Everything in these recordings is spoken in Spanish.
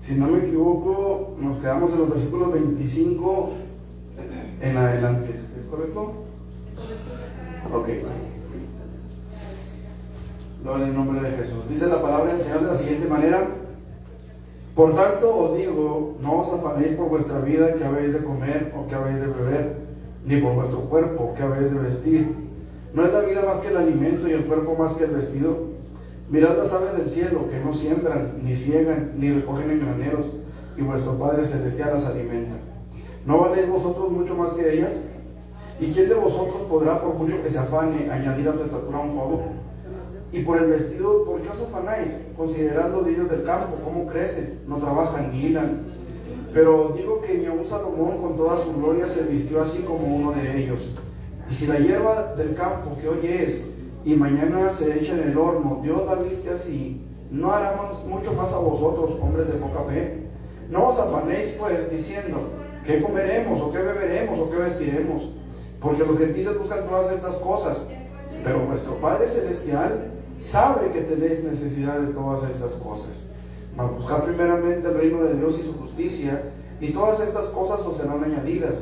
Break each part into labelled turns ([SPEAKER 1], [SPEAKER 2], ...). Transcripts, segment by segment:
[SPEAKER 1] Si no me equivoco, nos quedamos en los versículos 25 en adelante. ¿Es correcto? Ok. Gloria en el nombre de Jesús. Dice la palabra del Señor de la siguiente manera: por tanto os digo, no os afanéis por vuestra vida, que habéis de comer o que habéis de beber, ni por vuestro cuerpo, que habéis de vestir. ¿No es la vida más que el alimento y el cuerpo más que el vestido? Mirad las aves del cielo, que no siembran, ni siegan, ni recogen en graneros, y vuestro Padre Celestial las alimenta. ¿No valéis vosotros mucho más que ellas? ¿Y quién de vosotros podrá, por mucho que se afane, añadir a su estatura un codo? Y por el vestido, ¿por qué os afanáis? Considerad los lirios del campo, cómo crecen, no trabajan ni hilan. Pero digo que ni aun Salomón con toda su gloria se vistió así como uno de ellos. Y si la hierba del campo que hoy es y mañana se echa en el horno, Dios la viste así, ¿no hará mucho más a vosotros, hombres de poca fe? No os afanéis pues diciendo, ¿qué comeremos, o qué beberemos, o qué vestiremos? Porque los gentiles buscan todas estas cosas, pero vuestro Padre Celestial sabe que tenéis necesidad de todas estas cosas. Mas buscad primeramente el reino de Dios y su justicia, y todas estas cosas os serán añadidas.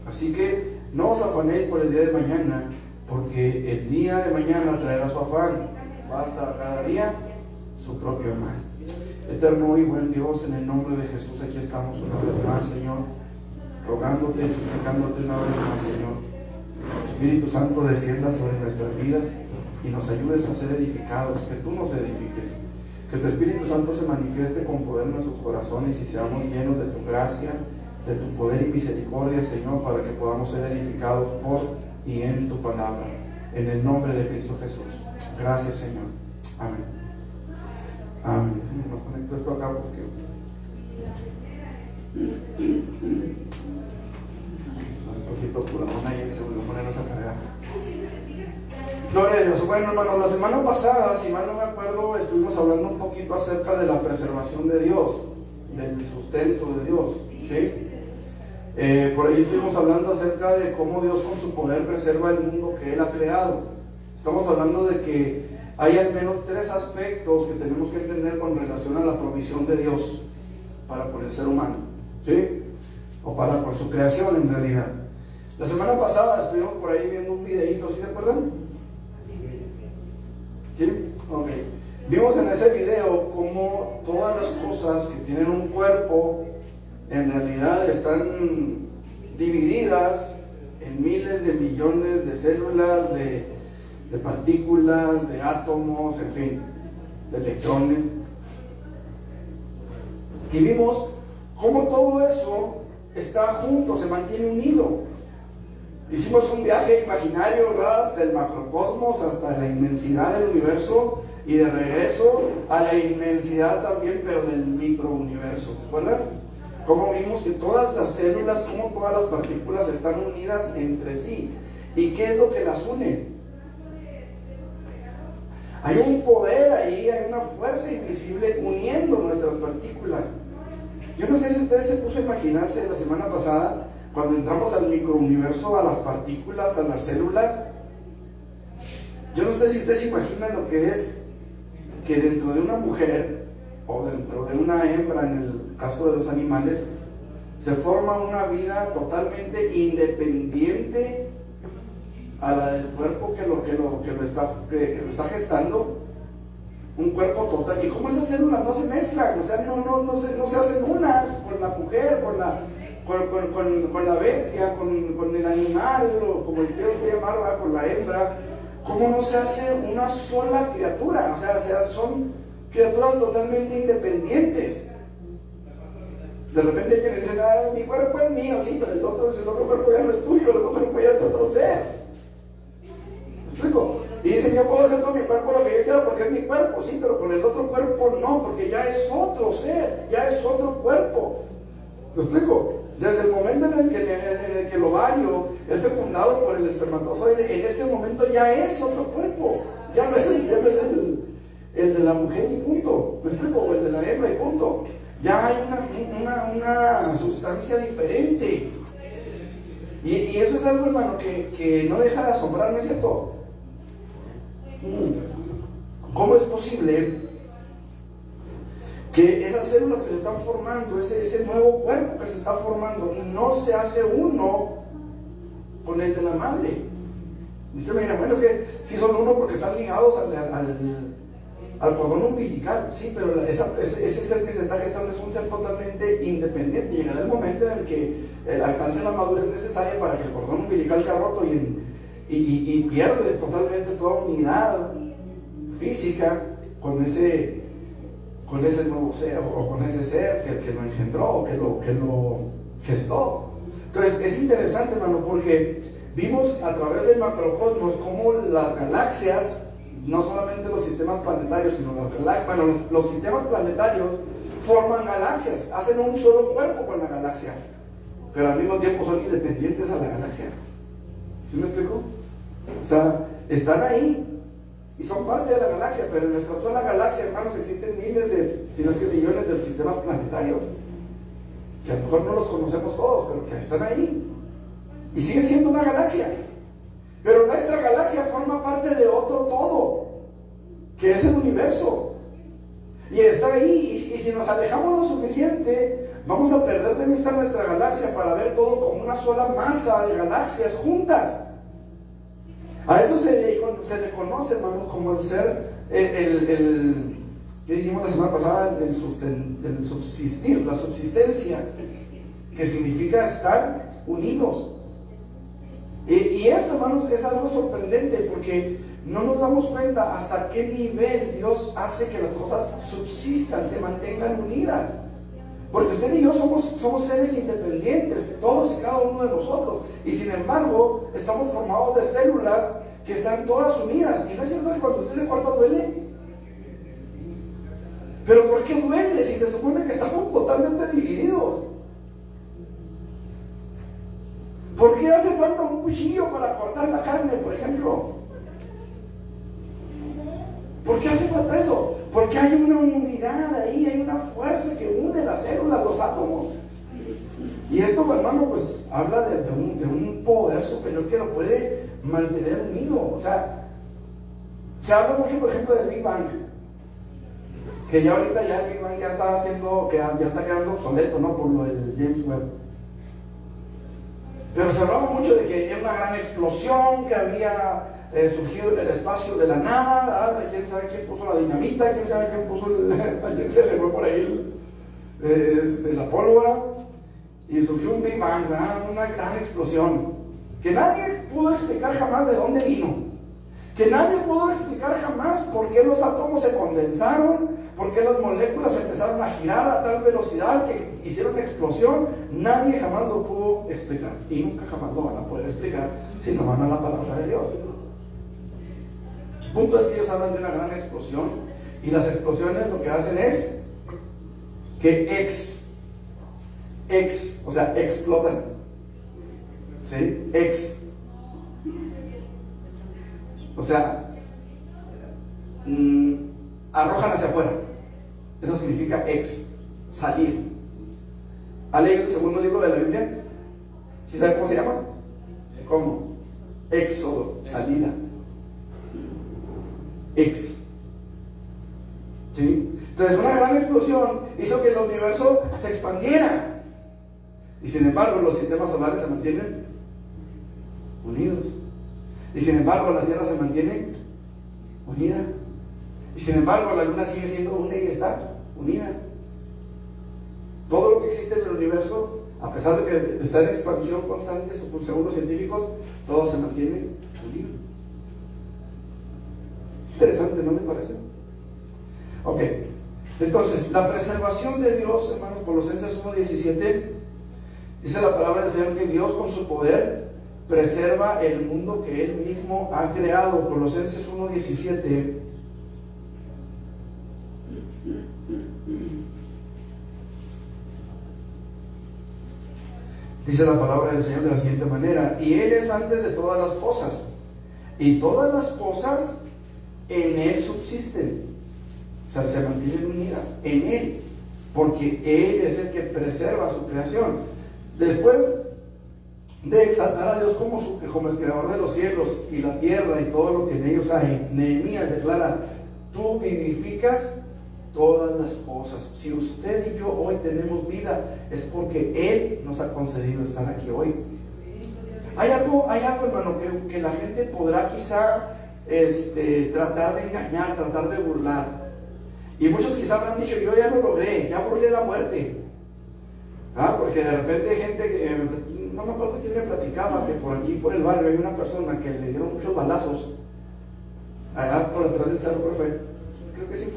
[SPEAKER 1] Así que no os afanéis por el día de mañana, porque el día de mañana traerá su afán. Basta cada día su propio mal. Eterno y buen Dios, en el nombre de Jesús, aquí estamos una vez más, Señor, rogándote y suplicándote una vez más, Señor. Espíritu Santo, descienda sobre nuestras vidas y nos ayudes a ser edificados, que tú nos edifiques, que tu Espíritu Santo se manifieste con poder en nuestros corazones y seamos llenos de tu gracia, de tu poder y misericordia, Señor, para que podamos ser edificados por y en tu palabra, en el nombre de Cristo Jesús. Gracias, Señor. Amén. Amén. Nos conecto esto acá porque un poquito puradona y se volvió a ponernos a cargar. Gloria a Dios. Bueno, hermanos, la semana pasada, si mal no me acuerdo, estuvimos hablando un poquito acerca de la preservación de Dios, del sustento de Dios, ¿sí? Por ahí estuvimos hablando acerca de cómo Dios con su poder preserva el mundo que Él ha creado. Estamos hablando de que hay al menos 3 aspectos que tenemos que entender con relación a la provisión de Dios para con el ser humano, ¿sí? O para con su creación en realidad. La semana pasada estuvimos por ahí viendo un videíto, ¿sí se acuerdan? ¿Sí? Ok. Vimos en ese video cómo todas las cosas que tienen un cuerpo en realidad están divididas en miles de millones de células, de partículas, de átomos, en fin, de electrones. Y vimos cómo todo eso está junto, se mantiene unido. Hicimos un viaje imaginario, ¿verdad?, del macrocosmos hasta la inmensidad del universo y de regreso a la inmensidad también, pero del microuniverso. ¿Se acuerdan? Cómo vimos que todas las células, como todas las partículas están unidas entre sí. ¿Y qué es lo que las une? Hay un poder ahí, hay una fuerza invisible uniendo nuestras partículas. Yo no sé si ustedes se puso a imaginarse la semana pasada, cuando entramos al microuniverso, a las partículas, a las células. Yo no sé si ustedes se imaginan lo que es que dentro de una mujer o dentro de una hembra, en el caso de los animales, se forma una vida totalmente independiente a la del cuerpo que lo está gestando. Un cuerpo total. Y como esas células no se mezclan, o sea, no se hacen una con la mujer, con la bestia, con el animal, o como le quiero llamar, ¿verdad?, con la hembra. ¿Cómo no se hace una sola criatura? O sea, son criaturas totalmente independientes. De repente hay quienes dicen, mi cuerpo es mío, sí, pero el otro cuerpo ya no es tuyo, el otro cuerpo ya es de otro ser. ¿Me explico? Y dicen, yo puedo hacer con mi cuerpo lo que yo quiero porque es mi cuerpo, sí, pero con el otro cuerpo no, porque ya es otro ser, ya es otro cuerpo. ¿Me explico? Desde el momento en el que lo ovario es fecundado por el espermatozoide, en ese momento ya es otro cuerpo. Ya no es el de la mujer y punto. ¿Me explico? O el de la hembra y punto. Ya hay una sustancia diferente. Y eso es algo, hermano, que no deja de asombrar, ¿no es cierto? ¿Cómo es posible que esas células que se están formando, ese nuevo cuerpo que se está formando, no se hace uno con el de la madre? Y usted me dirá, bueno, es que sí son uno porque están ligados al cordón umbilical. Sí, pero ese ser que se está gestando es un ser totalmente independiente. Llegará el momento en el que alcance la madurez necesaria para que el cordón umbilical sea roto y pierde totalmente toda unidad física con ese nuevo ser, o con ese ser que lo engendró, que lo gestó. Entonces es interesante, hermano, porque vimos a través del macrocosmos cómo las galaxias, no solamente los sistemas planetarios, sino los sistemas planetarios forman galaxias, hacen un solo cuerpo con la galaxia, pero al mismo tiempo son independientes a la galaxia. ¿Sí me explico? O sea, están ahí y son parte de la galaxia, pero en nuestra sola galaxia, hermanos, existen miles si no es que millones de sistemas planetarios, que a lo mejor no los conocemos todos, pero que están ahí y siguen siendo una galaxia. Pero nuestra galaxia forma parte de otro todo, que es el universo, y está ahí. Y si nos alejamos lo suficiente, vamos a perder de vista nuestra galaxia para ver todo como una sola masa de galaxias juntas. A eso se le conoce, hermano, como el ser, que dijimos la semana pasada, el subsistir, la subsistencia, que significa estar unidos. Y esto, hermanos, es algo sorprendente, porque no nos damos cuenta hasta qué nivel Dios hace que las cosas subsistan, se mantengan unidas. Porque usted y yo somos seres independientes, todos y cada uno de nosotros, y sin embargo estamos formados de células que están todas unidas. ¿Y no es cierto que cuando usted se corta duele? ¿Pero por qué duele si se supone que estamos totalmente divididos? ¿Por qué hace falta un cuchillo para cortar la carne, por ejemplo? ¿Por qué hace falta eso? Porque hay una unidad ahí, hay una fuerza que une las células, los átomos. Y esto, hermano, pues habla de un poder superior que lo puede mantener unido. O sea, se habla mucho, por ejemplo, del Big Bang, que ya ahorita el Big Bang ya está quedando obsoleto, ¿no? Por lo del James Webb. Pero se hablaba mucho de que era una gran explosión que había surgido en el espacio de la nada, ¿verdad? Quién sabe quién puso la dinamita, quién sabe quién puso a quién se le fue por ahí la pólvora, y surgió un Big Bang, ¿verdad? Una gran explosión que nadie pudo explicar jamás de dónde vino, que nadie pudo explicar jamás por qué los átomos se condensaron, por qué las moléculas empezaron a girar a tal velocidad que hicieron una explosión. Nadie jamás lo pudo explicar, y nunca jamás lo van a poder explicar si no van a la palabra de Dios. El punto es que ellos hablan de una gran explosión, y las explosiones lo que hacen es que o sea, explotan. ¿Sí? O sea, arrojan hacia afuera. Eso significa salir. ¿Ha leído el segundo libro de la Biblia? ¿Sí sabe cómo se llama? ¿Cómo? Éxodo, salida. ¿Sí? Entonces, una gran explosión hizo que el universo se expandiera, y sin embargo los sistemas solares se mantienen unidos, y sin embargo la Tierra se mantiene unida, y sin embargo la Luna sigue siendo una y está unida. Todo lo que existe en el universo, a pesar de que está en expansión constante, según los científicos, todo se mantiene unido. Interesante, ¿no le parece? Ok, entonces, la preservación de Dios, hermanos, Colosenses 1:17, dice la palabra del Señor que Dios con su poder preserva el mundo que Él mismo ha creado. Colosenses 1:17. Dice la palabra del Señor de la siguiente manera: y Él es antes de todas las cosas, y todas las cosas en Él subsisten. O sea, se mantienen unidas en Él, porque Él es el que preserva su creación. Después de exaltar a Dios como el creador de los cielos y la tierra y todo lo que en ellos hay, Nehemías declara: tú vivificas todas las cosas. Si usted y yo hoy tenemos vida, es porque Él nos ha concedido estar aquí hoy. Hay algo hermano, que la gente podrá quizá tratar de engañar, tratar de burlar. Y muchos quizá habrán dicho: yo ya lo logré, ya burlé la muerte. Porque de repente hay gente que, no me acuerdo quién me platicaba, que por aquí, por el barrio, hay una persona que le dieron muchos balazos, allá por atrás del cerro, profe. Creo que sí,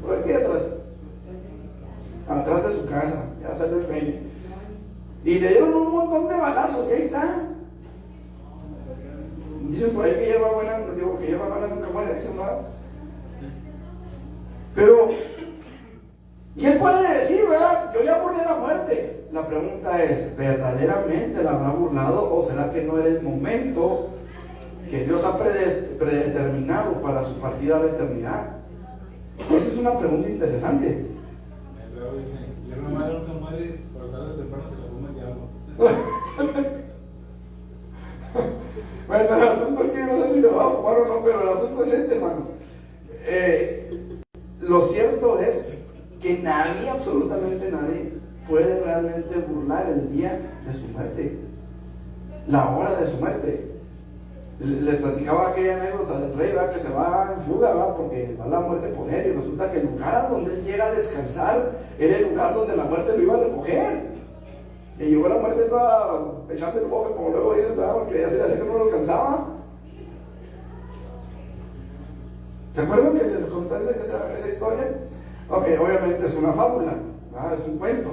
[SPEAKER 1] por aquí atrás de su casa, ya salió el peine. Y le dieron un montón de balazos, y ahí está. Dicen por ahí que hierba buena, digo que hierba mala nunca muere, dicen, ¿no? Pero, y él puede decir, ¿verdad? Yo ya burlé la muerte. La pregunta es: ¿verdaderamente la habrá burlado, o será que no era el momento que Dios ha predeterminado para su partida a la eternidad? Esa es una pregunta interesante.
[SPEAKER 2] Luego dicen: hierba mala nunca muere, pero tarde o temprano se la fuma el diablo.
[SPEAKER 1] Bueno, el asunto es que yo no sé si se va a fumar o no, pero el asunto es hermanos. Lo cierto es que nadie, absolutamente nadie, puede realmente burlar el día de su muerte, la hora de su muerte. Les platicaba aquella anécdota del rey, ¿verdad?, que se va en fuga, ¿verdad?, porque va la muerte por él, y resulta que el lugar a donde él llega a descansar era el lugar donde la muerte lo iba a recoger. Y llegó la muerte toda echando el bofe, como luego dicen, ¿verdad?, porque ya se le hacía que no lo alcanzaba. ¿Se acuerdan que les conté esa historia? Ok, obviamente es una fábula, ¿verdad?, es un cuento.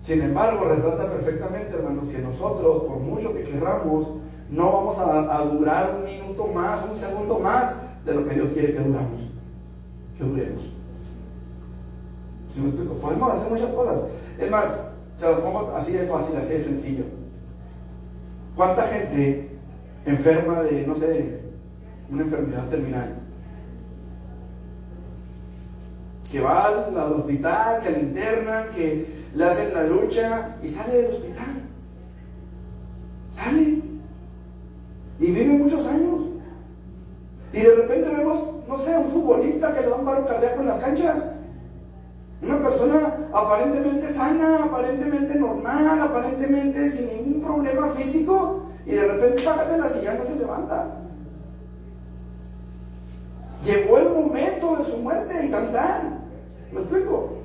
[SPEAKER 1] Sin embargo, retrata perfectamente, hermanos, que nosotros, por mucho que querramos, no vamos a durar un minuto más, un segundo más de lo que Dios quiere que duremos. ¿Sí me explico? Podemos hacer muchas cosas. Es más, se las pongo así de fácil, así de sencillo. ¿Cuánta gente enferma de, no sé, una enfermedad terminal, que va al hospital, que la internan, que le hacen la lucha y sale del hospital? Sale y vive muchos años, y de repente vemos, no sé, un futbolista que le da un paro cardíaco en las canchas, una persona aparentemente sana, aparentemente normal, aparentemente sin ningún problema físico, y de repente págatelas y ya no se levanta. Llegó el momento de su muerte y tan. ¿Me explico?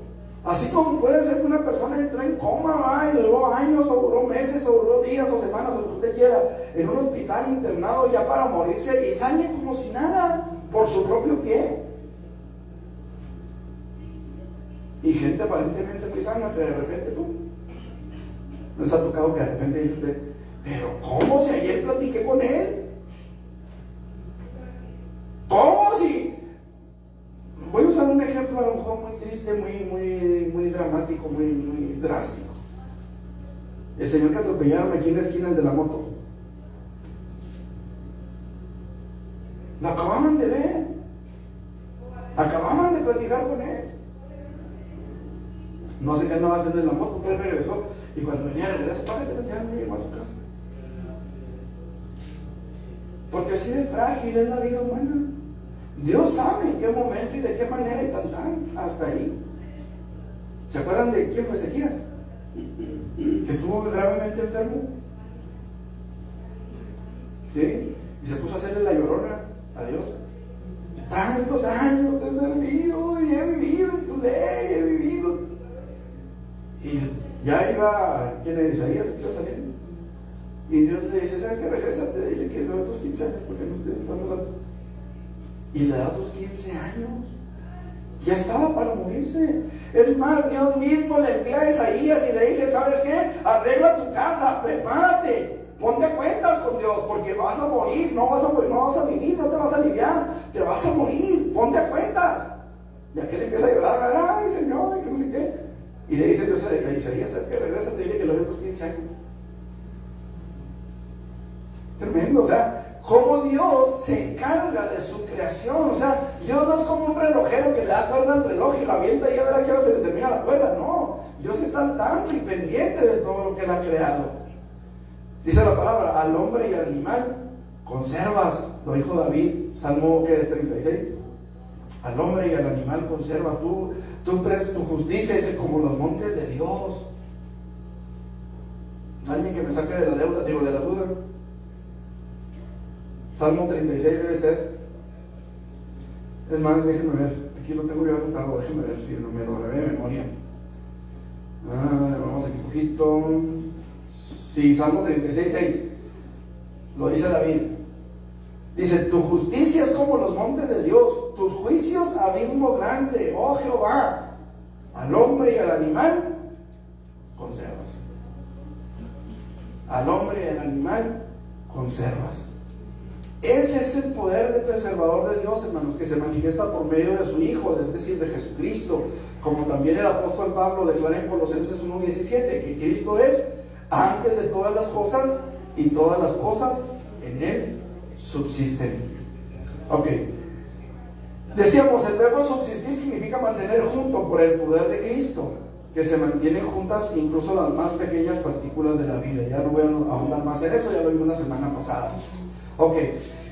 [SPEAKER 1] Así como puede ser que una persona entró en coma, y duró años, o duró meses, o duró días, o semanas, o lo que usted quiera, en un hospital internado ya para morirse, y sale como si nada, por su propio pie. Y gente aparentemente muy sana, que de repente, ¡pum! Nos ha tocado que de repente dice usted: ¿pero cómo si ayer platiqué con él? ¿Cómo si? Voy a usar un ejemplo a lo mejor muy triste, muy dramático, muy drástico. El señor que atropellaron aquí en la esquina, el de la moto, lo acababan de ver, acababan de platicar con él. No sé qué andaba haciendo en la moto, fue, regresó, y cuando venía de regreso, págate, ya no llegó a su casa. Porque así de frágil es la vida humana. Dios sabe en qué momento y de qué manera, y tan, hasta ahí. ¿Se acuerdan de quién fue Ezequías? Que estuvo gravemente enfermo, ¿sí? Y se puso a hacerle la llorona a Dios. Tantos años te he servido, y he vivido en tu ley, he vivido. Y ya iba, ¿quién era? Isaías, que iba saliendo. Y Dios le dice: ¿sabes qué? Regrésate, dile que le da otros 15 años, porque no estoy dando. Y le da otros 15 años. Ya estaba para morirse. Es más, Dios mismo le envía a Isaías y le dice: ¿sabes qué? Arregla tu casa, prepárate, ponte a cuentas con Dios, porque vas a morir, no vas a vivir, no te vas a aliviar, te vas a morir, ponte a cuentas. Y aquel empieza a llorar: ay, Señor, que no sé qué. Y le dice Dios a Isaías: ¿sabes qué? Regrésate, dile que le doy otros 15 años. Tremendo, o sea, cómo Dios se encarga de su creación. O sea, Dios no es como un relojero que le da cuerda al reloj y lo avienta y a ver a qué hora se le termina la cuerda. No, Dios está al tanto y pendiente de todo lo que Él ha creado. Dice la palabra, al hombre y al animal conservas, lo dijo David, Salmo que es 36. Al hombre y al animal conservas, tú prestas tu justicia, es como los montes de Dios. Alguien que me saque de la deuda, digo, de la duda. Salmo 36 debe ser. Es más, déjenme ver. Aquí lo tengo yo anotado, déjenme ver si no me lo grabé de memoria. Vamos aquí un poquito. Sí, Salmo 36, 6. Lo dice David. Dice, tu justicia es como los montes de Dios, tus juicios abismo grande, oh Jehová. Al hombre y al animal conservas. Al hombre y al animal conservas. Ese es el poder de preservador de Dios, hermanos, que se manifiesta por medio de su Hijo, es decir, de Jesucristo. Como también el apóstol Pablo declara en Colosenses 1:17, que Cristo es antes de todas las cosas y todas las cosas en Él subsisten. Ok. Decíamos, el verbo subsistir significa mantener junto por el poder de Cristo, que se mantienen juntas incluso las más pequeñas partículas de la vida. Ya no voy a ahondar más en eso, ya lo vimos la semana pasada. Ok,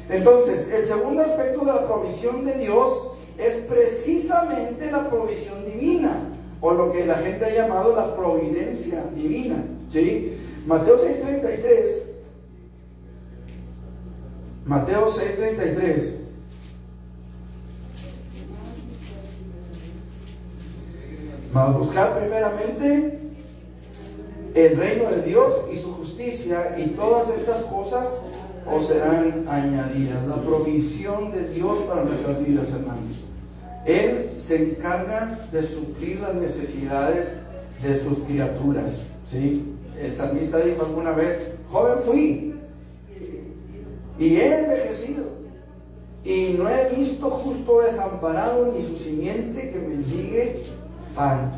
[SPEAKER 1] entonces, el segundo aspecto de la provisión de Dios es precisamente la provisión divina, o lo que la gente ha llamado la providencia divina. ¿Sí? Mateo 6:33. Mateo 6:33. Mas buscad primeramente el reino de Dios y su justicia, y todas estas cosas os serán añadidas. La provisión de Dios para nuestras vidas, hermanos. Él se encarga de suplir las necesidades de sus criaturas. ¿Sí? El salmista dijo alguna vez, joven fui y he envejecido y no he visto justo desamparado ni su simiente que mendigue pan.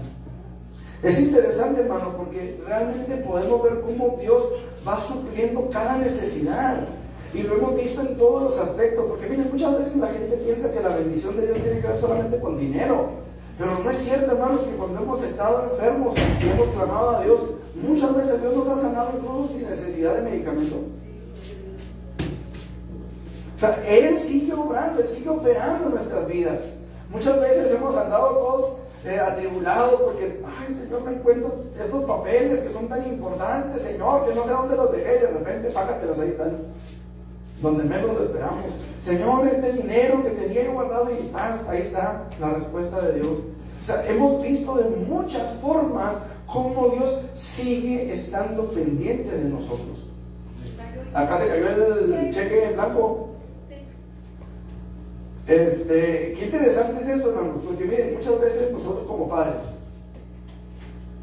[SPEAKER 1] Es interesante, hermano, porque realmente podemos ver cómo Dios va supliendo cada necesidad, y lo hemos visto en todos los aspectos. Porque miren, muchas veces la gente piensa que la bendición de Dios tiene que ver solamente con dinero, pero no es cierto, hermanos, que cuando hemos estado enfermos y hemos clamado a Dios, muchas veces Dios nos ha sanado incluso sin necesidad de medicamento. O sea, Él sigue obrando, Él sigue operando en nuestras vidas. Muchas veces hemos andado todos atribulados porque, ay Señor, me encuentro estos papeles que son tan importantes, Señor, que no sé dónde los dejé, y de repente, págatelos, ahí están, donde menos lo esperamos. Señor, este dinero que tenía yo guardado, y ahí está la respuesta de Dios. O sea, hemos visto de muchas formas cómo Dios sigue estando pendiente de nosotros. Acá se cayó el cheque en blanco. Qué interesante es eso, hermanos, porque miren, muchas veces nosotros como padres,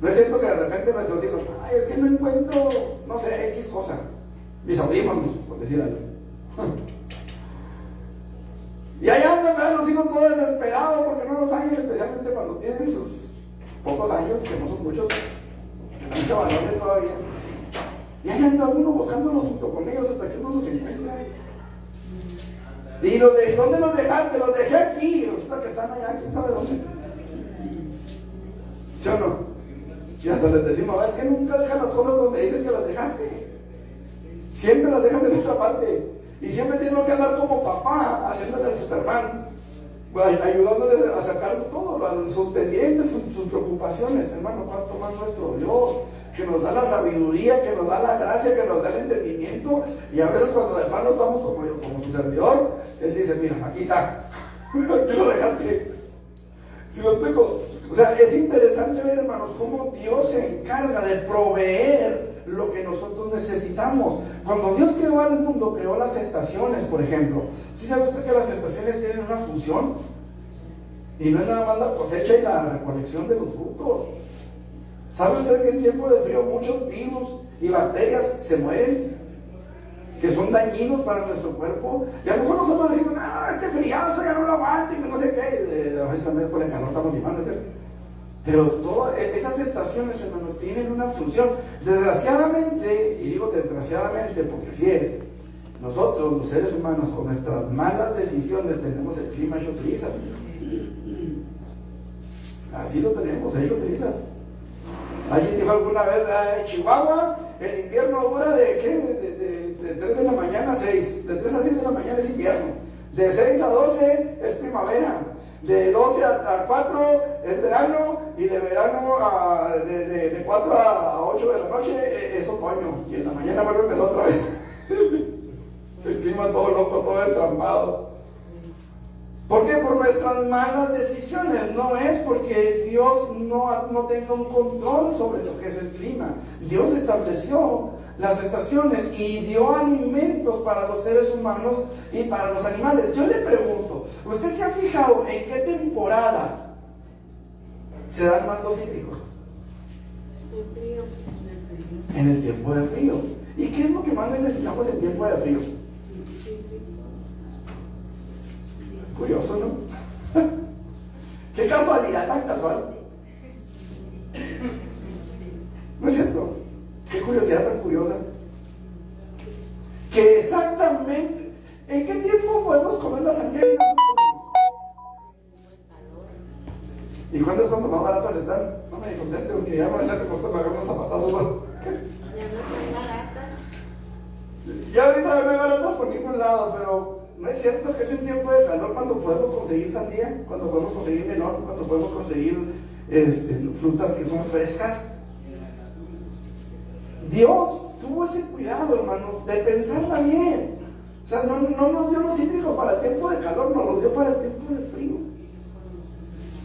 [SPEAKER 1] no es cierto que de repente nuestros hijos, ay, es que no encuentro, no sé, X cosa, mis audífonos, por decir algo. Y ahí andan los hijos todos desesperados porque no los hallan, especialmente cuando tienen sus pocos años, que no son muchos, están chavalones todavía. Y ahí anda uno buscándolos junto con ellos hasta que uno los encuentra. Y ¿dónde los dejaste? Los dejé aquí. Resulta que están allá, quién sabe dónde. ¿Sí o no? Y hasta les decimos, es que nunca dejas las cosas donde dices que las dejaste. Siempre las dejas en otra parte. Y siempre tienes que andar como papá, haciéndole el Superman, ayudándoles a sacar todo, sus pendientes, sus preocupaciones. Hermano, ¿cuánto más nuestro Dios? Que nos da la sabiduría, que nos da la gracia, que nos da el entendimiento. Y a veces cuando de hermano estamos como yo, como su servidor, Él dice, mira, aquí está, aquí lo dejaste. ¿Sí lo explico? O sea, es interesante ver, hermanos, cómo Dios se encarga de proveer lo que nosotros necesitamos. Cuando Dios creó al mundo, creó las estaciones, por ejemplo. ¿Sí sabe usted que las estaciones tienen una función? Y no es nada más la cosecha y la recolección de los frutos. ¿Sabe usted que en tiempo de frío muchos virus y bacterias se mueren, que son dañinos para nuestro cuerpo? Y a lo mejor nosotros decimos, no, este friazo ya no lo aguanta y no sé qué. A veces también por el calor estamos imanes, pero todas esas estaciones, hermanos, tienen una función. Desgraciadamente, y digo desgraciadamente porque así es, nosotros, los seres humanos, con nuestras malas decisiones, tenemos el clima hecho trizas. Así lo tenemos, hecho trizas. Alguien dijo alguna vez, Chihuahua, el invierno dura de 3 de la mañana a 6. De 3 a 6 de la mañana es invierno. De 6 a 12 es primavera. De 12 a 4 es verano. Y de verano de 4 a 8 de la noche es otoño. Y en la mañana vuelve a empezar otra vez. El clima todo loco, todo destrampado. ¿Por qué? Por nuestras malas decisiones. No es porque Dios no tenga un control sobre lo que es el clima. Dios estableció las estaciones y dio alimentos para los seres humanos y para los animales. Yo le pregunto, ¿usted se ha fijado en qué temporada se dan más los cítricos?
[SPEAKER 3] El frío.
[SPEAKER 1] En el tiempo de frío. ¿Y qué es lo que más necesitamos en tiempo de frío? Curioso, ¿no? Qué casualidad tan casual. ¿No es cierto? Qué curiosidad tan curiosa. Que exactamente, ¿en qué tiempo podemos comer la sandía? ¿Y cuántas son más baratas están? No me conteste porque ya me va a hacer que me agarro unos zapatazos.
[SPEAKER 3] Ya no están baratas.
[SPEAKER 1] Ya ahorita no hay baratas por ningún lado, pero ¿no es cierto que es en tiempo de calor cuando podemos conseguir sandía? Cuando podemos conseguir melón, cuando podemos conseguir frutas que son frescas. Dios tuvo ese cuidado, hermanos, de pensarla bien. O sea, no nos dio los cítricos para el tiempo de calor, nos los dio para el tiempo de frío,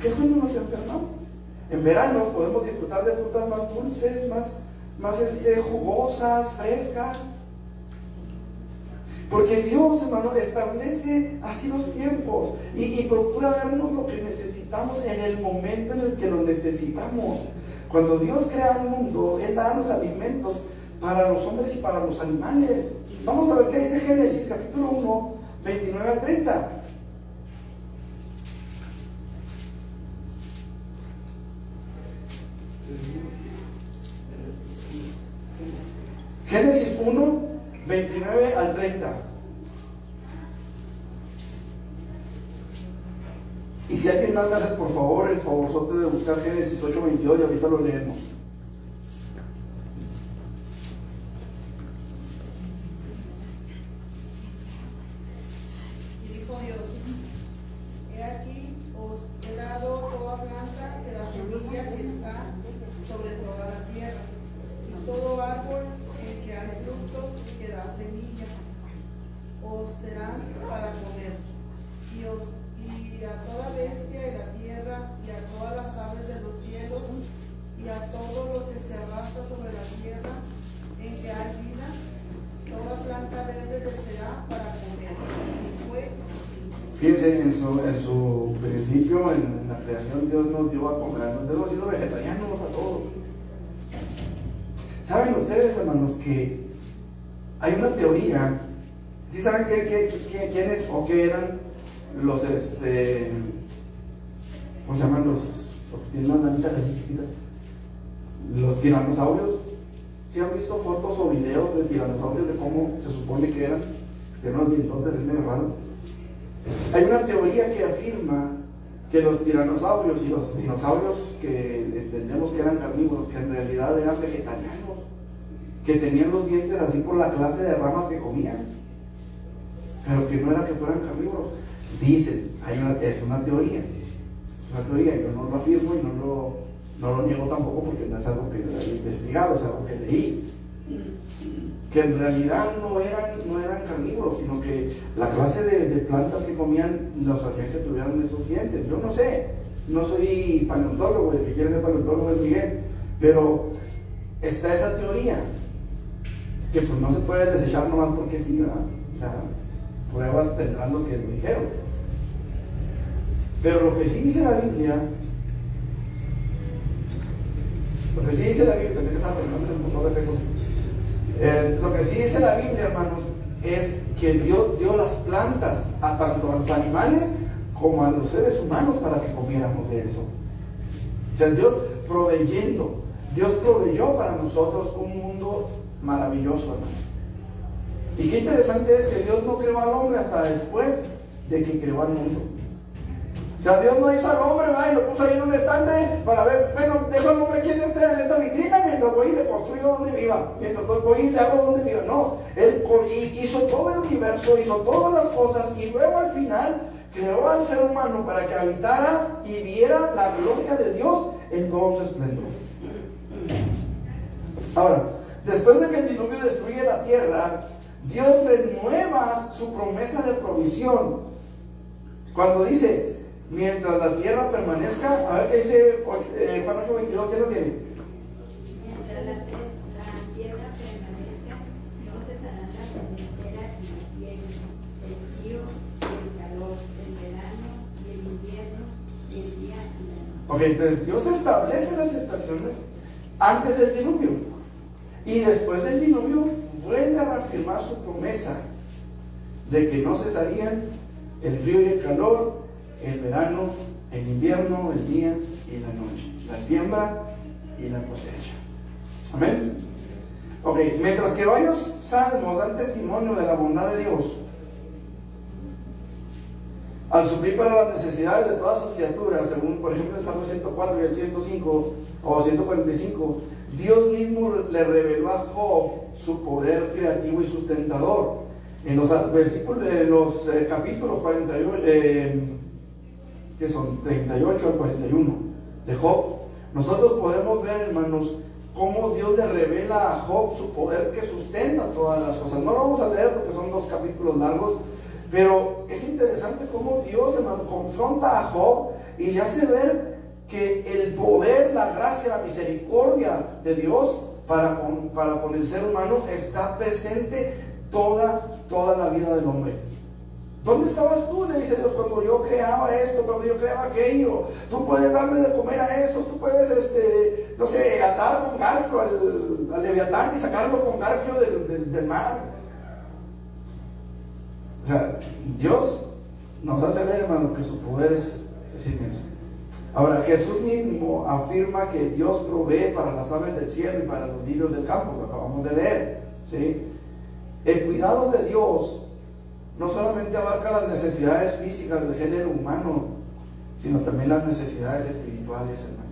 [SPEAKER 1] que es cuando nos enfermamos. En verano podemos disfrutar de frutas más dulces, más jugosas, frescas. Porque Dios, hermano, establece así los tiempos y procura darnos lo que necesitamos en el momento en el que lo necesitamos. Cuando Dios crea el mundo, Él da los alimentos para los hombres y para los animales. Vamos a ver qué dice Génesis, capítulo 1, 29 al 30. Génesis 1, 29 al 30. Y si alguien más me hace por favor el favorzote de buscar Génesis 8, 22 y ahorita lo leemos.
[SPEAKER 4] Y dijo Dios: he aquí os he dado toda planta que da semilla que está sobre toda la tierra, y todo árbol en que hay fruto que da semilla, os serán para comer, y a toda bestia de la tierra, y a todas las aves de los cielos, y a todo lo que se arrastra sobre la tierra en que hay vida, toda planta verde les será para comer. Y fue.
[SPEAKER 1] Fíjense, en su principio, en la creación, Dios nos dio a comer. Nos hemos sido vegetarianos a todos. ¿Saben ustedes, hermanos, que hay una teoría? ¿Sí saben quiénes o qué eran los, ¿cómo se llaman los que tienen las manitas así chiquitas? Los tiranosaurios. ¿Sí han visto fotos o videos de tiranosaurios de cómo se supone que eran? De unos dientotes medio raros. Hay una teoría que afirma que los tiranosaurios y los dinosaurios que entendemos que eran carnívoros, que en realidad eran vegetarianos, que tenían los dientes así por la clase de ramas que comían, pero que no era que fueran carnívoros. Dicen, es una teoría, yo no lo afirmo y no lo niego tampoco porque no es algo que haya investigado, es algo que leí. Que en realidad no eran carnívoros, sino que la clase de plantas que comían los hacían que tuvieran esos dientes. Yo no sé, no soy paleontólogo, el que quiere ser paleontólogo es Miguel, pero está esa teoría, que pues no se puede desechar nomás porque sí, ¿verdad? O sea, pruebas tendrán los que lo dijeron. Pero lo que sí dice la Biblia, pensé que estaba terminando el motor de peco. Lo que sí dice la Biblia, hermanos, es que Dios dio las plantas tanto a los animales como a los seres humanos para que comiéramos de eso. O sea, Dios proveyó para nosotros un mundo maravilloso, hermanos. Y qué interesante es que Dios no creó al hombre hasta después de que creó al mundo. O sea, Dios no hizo al hombre, ¿verdad? Y lo puso ahí en un estante para ver, bueno, dejo al hombre aquí en esta vitrina mientras voy y le construyo donde viva, mientras voy y le hago donde viva. No, Él hizo todo el universo, hizo todas las cosas y luego al final creó al ser humano para que habitara y viera la gloria de Dios en todo su esplendor. Ahora, después de que el diluvio destruye la tierra, Dios renueva su promesa de provisión. Cuando dice, mientras la tierra permanezca, a ver qué dice Juan 8:22, ¿quién lo tiene?
[SPEAKER 5] Mientras la tierra permanezca, no cesarán las tormentas y los vientos, el frío y el calor, el verano y el invierno, y el día y la noche.
[SPEAKER 1] Ok, entonces Dios establece las estaciones antes del diluvio. Y después del diluvio vuelve a reafirmar su promesa de que no cesarían el frío y el calor, el verano, el invierno, el día y la noche, la siembra y la cosecha. Amén. Ok, mientras que varios salmos dan testimonio de la bondad de Dios al suplir para las necesidades de todas sus criaturas, según por ejemplo el Salmo 104 y el 105 o 145, Dios mismo le reveló a Job su poder creativo y sustentador. En los versículos, capítulos 48, que son 38 al 41 de Job, nosotros podemos ver, hermanos, cómo Dios le revela a Job su poder que sustenta todas las cosas. No lo vamos a leer porque son 2 capítulos largos, pero es interesante cómo Dios, hermano, confronta a Job y le hace ver que el poder, la gracia, la misericordia de Dios para con el ser humano está presente toda la vida del hombre. ¿Dónde estabas tú? Le dice Dios, cuando yo creaba esto, cuando yo creaba aquello. Tú puedes darle de comer a estos, tú puedes, no sé, atar con garfio al leviatán y sacarlo con garfio del mar. O sea, Dios nos hace ver, hermano, que su poder es inmenso. Ahora, Jesús mismo afirma que Dios provee para las aves del cielo y para los lirios del campo, lo acabamos de leer, ¿sí? El cuidado de Dios no solamente abarca las necesidades físicas del género humano, sino también las necesidades espirituales, hermano.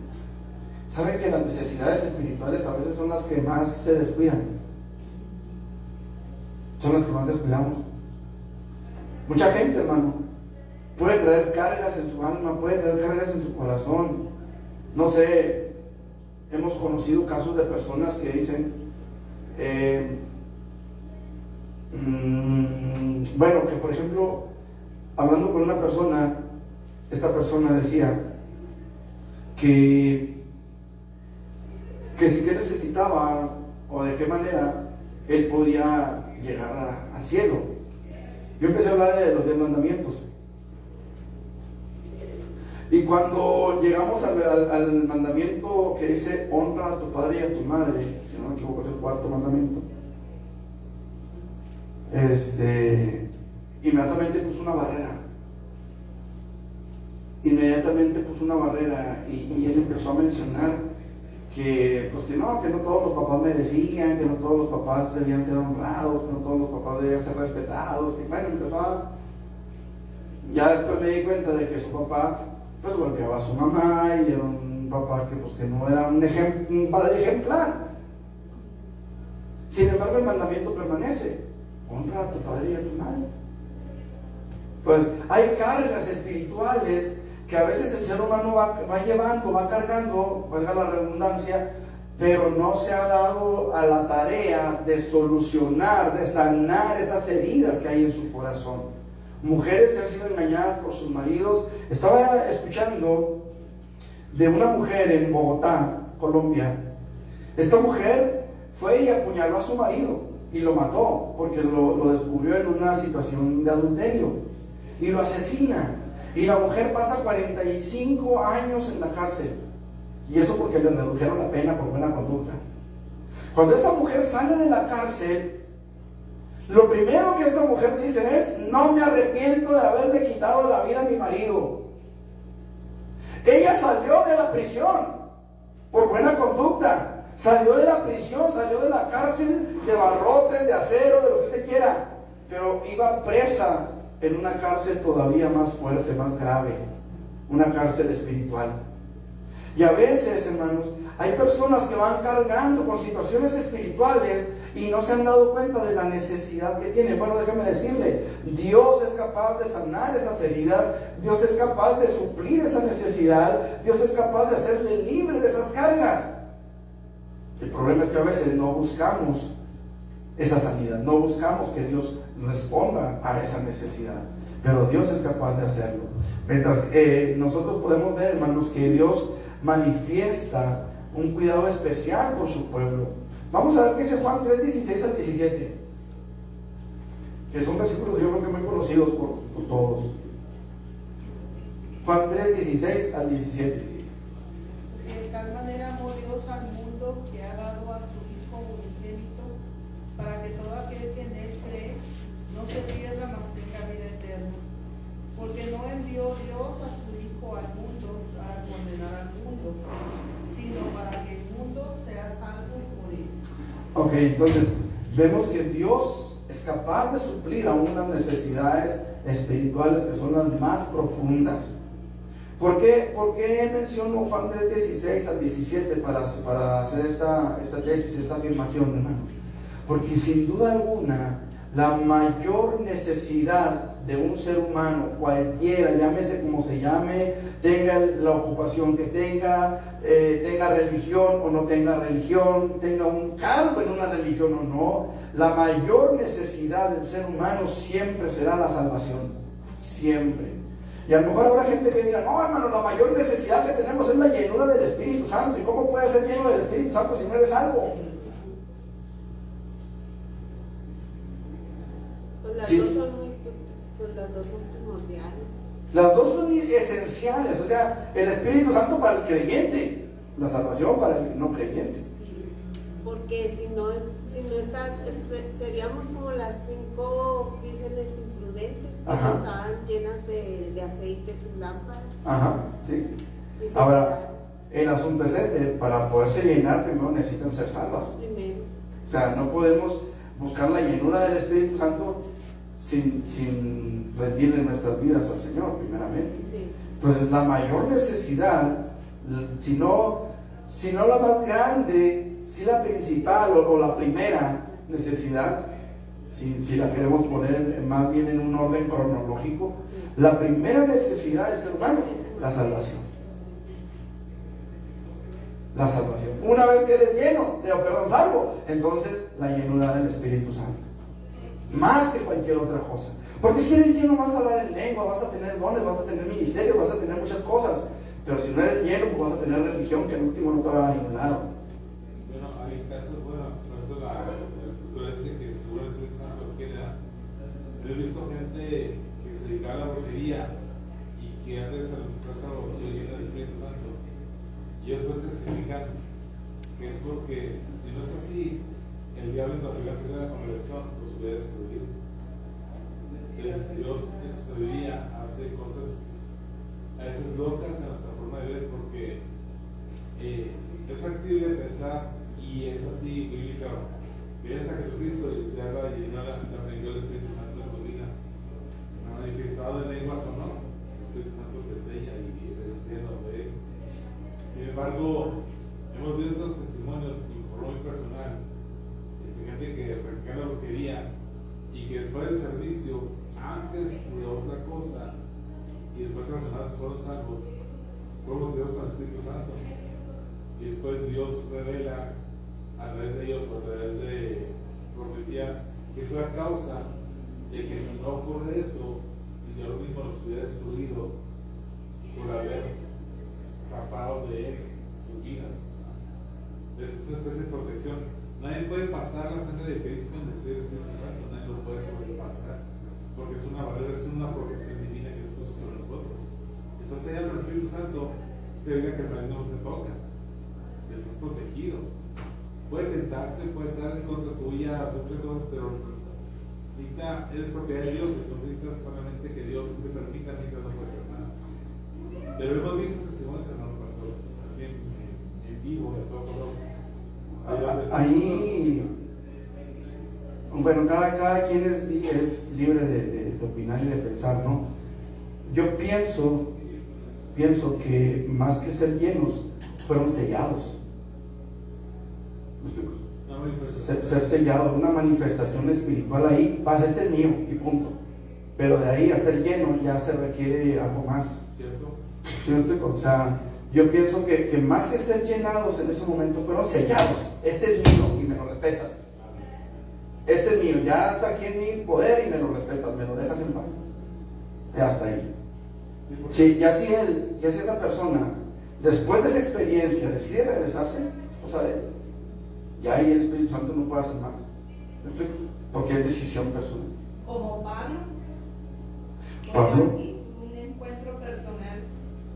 [SPEAKER 1] ¿Sabe que las necesidades espirituales a veces son las que más se descuidan? Son las que más descuidamos. Mucha gente, hermano, puede traer cargas en su alma, puede traer cargas en su corazón. No sé, hemos conocido casos de personas que dicen, bueno, que por ejemplo, hablando con una persona, esta persona decía que si que necesitaba o de qué manera él podía llegar al cielo. Yo empecé a hablar de los 10 mandamientos. Y cuando llegamos al mandamiento que dice honra a tu padre y a tu madre, si no me equivoco es el 4º mandamiento, inmediatamente puso una barrera. Y él empezó a mencionar que no todos los papás merecían, que no todos los papás debían ser honrados, que no todos los papás debían ser respetados. Y bueno, ya después me di cuenta de que su papá pues golpeaba a su mamá y era un papá que no era un padre ejemplar. Sin embargo, el mandamiento permanece: honra a tu padre y a tu madre. Pues hay cargas espirituales que a veces el ser humano va llevando, va cargando, valga la redundancia, pero no se ha dado a la tarea de solucionar, de sanar esas heridas que hay en su corazón. Mujeres que han sido engañadas por sus maridos. Estaba escuchando de una mujer en Bogotá, Colombia. Esta mujer fue y apuñaló a su marido y lo mató porque lo descubrió en una situación de adulterio y lo asesina. Y la mujer pasa 45 años en la cárcel. Y eso porque le redujeron la pena por buena conducta. Cuando esa mujer sale de la cárcel, lo primero que esta mujer dice es: no me arrepiento de haberle quitado la vida a mi marido. Ella salió de la prisión por buena conducta, Salió de la prisión, salió de la cárcel, de barrotes, de acero, de lo que usted quiera. Pero iba presa en una cárcel todavía más fuerte, más grave. Una cárcel espiritual. Y a veces, hermanos, hay personas que van cargando con situaciones espirituales y no se han dado cuenta de la necesidad que tienen. Bueno, déjame decirle, Dios es capaz de sanar esas heridas, Dios es capaz de suplir esa necesidad, Dios es capaz de hacerle libre de esas cargas. El problema es que a veces no buscamos esa sanidad, no buscamos que Dios responda a esa necesidad, pero Dios es capaz de hacerlo. Mientras nosotros podemos ver, hermanos, que Dios manifiesta un cuidado especial por su pueblo. Vamos a ver qué dice Juan 3:16 al 17, que son versículos yo creo que muy conocidos por todos. Juan 3:16 al 17.
[SPEAKER 4] De tal manera amó Dios al mundo que ha dado a su Hijo unigénito, para que todo aquel que en él cree no se pierda, mas tenga vida eterna. Porque no envió Dios a su Hijo al mundo para condenar al mundo, sino para que el mundo sea salvo por él.
[SPEAKER 1] Ok, entonces vemos que Dios es capaz de suplir aún las necesidades espirituales que son las más profundas. ¿Por qué menciono Juan 3:16 al 17 para hacer esta tesis, esta afirmación, hermanos? Porque sin duda alguna, la mayor necesidad de un ser humano, cualquiera, llámese como se llame, tenga la ocupación que tenga religión o no tenga religión, tenga un cargo en una religión o no, la mayor necesidad del ser humano siempre será la salvación. Siempre. Y a lo mejor habrá gente que diga, no, hermano, la mayor necesidad que tenemos es la llenura del Espíritu Santo. ¿Y cómo puedes ser lleno del Espíritu Santo si no eres salvo?
[SPEAKER 3] Pues las
[SPEAKER 1] Sí.
[SPEAKER 3] las dos son primordiales.
[SPEAKER 1] Las dos son esenciales. O sea, el Espíritu Santo para el creyente, la salvación para el no creyente.
[SPEAKER 3] Sí, porque si no estás, seríamos como las 5 vírgenes imprudentes que
[SPEAKER 1] Ajá.
[SPEAKER 3] estaban llenas de aceite sus lámparas.
[SPEAKER 1] Ajá, sí.
[SPEAKER 3] Y se
[SPEAKER 1] Ahora,
[SPEAKER 3] quedaron
[SPEAKER 1] el asunto es este: para poderse llenar, primero necesitan ser salvas.
[SPEAKER 3] primero.
[SPEAKER 1] O sea, no podemos buscar la llenura del Espíritu Santo sin rendirle nuestras vidas al Señor, primeramente.
[SPEAKER 3] Sí.
[SPEAKER 1] Entonces, la mayor necesidad, si no la más grande, si la principal o la primera necesidad, si la queremos poner más bien en un orden cronológico,
[SPEAKER 3] Sí.
[SPEAKER 1] la primera necesidad del ser humano, la salvación. La salvación. Una vez que eres salvo, entonces la llenura del Espíritu Santo. Más que cualquier otra cosa. Porque si eres lleno vas a hablar en lengua, vas a tener dones, vas a tener ministerio, vas a tener muchas cosas. Pero si no eres lleno, pues vas a tener religión que al último no te va a ningún lado.
[SPEAKER 2] Bueno, hay casos, por eso el futuro que según el Espíritu Santo lo quiere dar. Yo he visto gente que se dedica a la brujería y que antes de empezar a salvación llena del Espíritu Santo. Y ellos pues testifican que es porque si no es así, el diablo en la hacer la conversión los hubiera destruido. Entonces Dios en su sabiduría hace cosas a veces locas en nuestra forma de ver, porque es factible pensar, y es así bíblica, vienes a Jesucristo y te habla y la prendió el Espíritu Santo en tu vida, manifestado en lenguas o no, el Espíritu Santo te sella y te enseña a ver. Sin embargo, hemos visto estos testimonios y por muy personal, gente que practica la brujería y que después del servicio, antes de otra cosa y después de las semanas fueron salvos, fueron Dios con el Espíritu Santo, y después Dios revela a través de ellos o a través de profecía que fue a causa de que si no ocurre eso, Dios mismo los hubiera destruido por haber zafado de él sus vidas. Es una especie de protección. Nadie puede pasar la sangre de Cristo en el sello del Espíritu Santo, nadie lo puede sobrepasar, porque es una barrera, es una protección divina que Dios puso sobre nosotros. Estás sellado con el Espíritu Santo, significa que el maligno no te toca, estás protegido. Puede tentarte, puede estar en contra tuya, hacer muchas cosas, pero ahorita eres propiedad de Dios, entonces necesitas solamente que Dios te permita, ni que no puedes hacer nada. Pero hemos visto testimonios, hermano pastor, así en vivo, de todo color,
[SPEAKER 1] ahí, bueno, cada quien es libre de opinar y de pensar, ¿no? Yo pienso que más que ser llenos, fueron sellados. ¿Me explico? Ser sellado, una manifestación espiritual ahí, pasa, este es mío y punto. Pero de ahí a ser lleno ya se requiere algo más.
[SPEAKER 2] ¿Cierto?
[SPEAKER 1] ¿Sí me explico? O sea, yo pienso que más que ser llenados en ese momento, fueron sellados. Este es mío y me lo respetas. Este es mío, ya está aquí en mi poder y me lo respetas, me lo dejas en paz. Y hasta ahí. Sí, ya si esa persona, después de esa experiencia, decide regresarse, esposa de él, ya ahí el Espíritu Santo no puede hacer más. ¿Me explico? Porque es decisión personal.
[SPEAKER 4] Como Pablo.
[SPEAKER 1] Pablo.
[SPEAKER 4] Así, un encuentro personal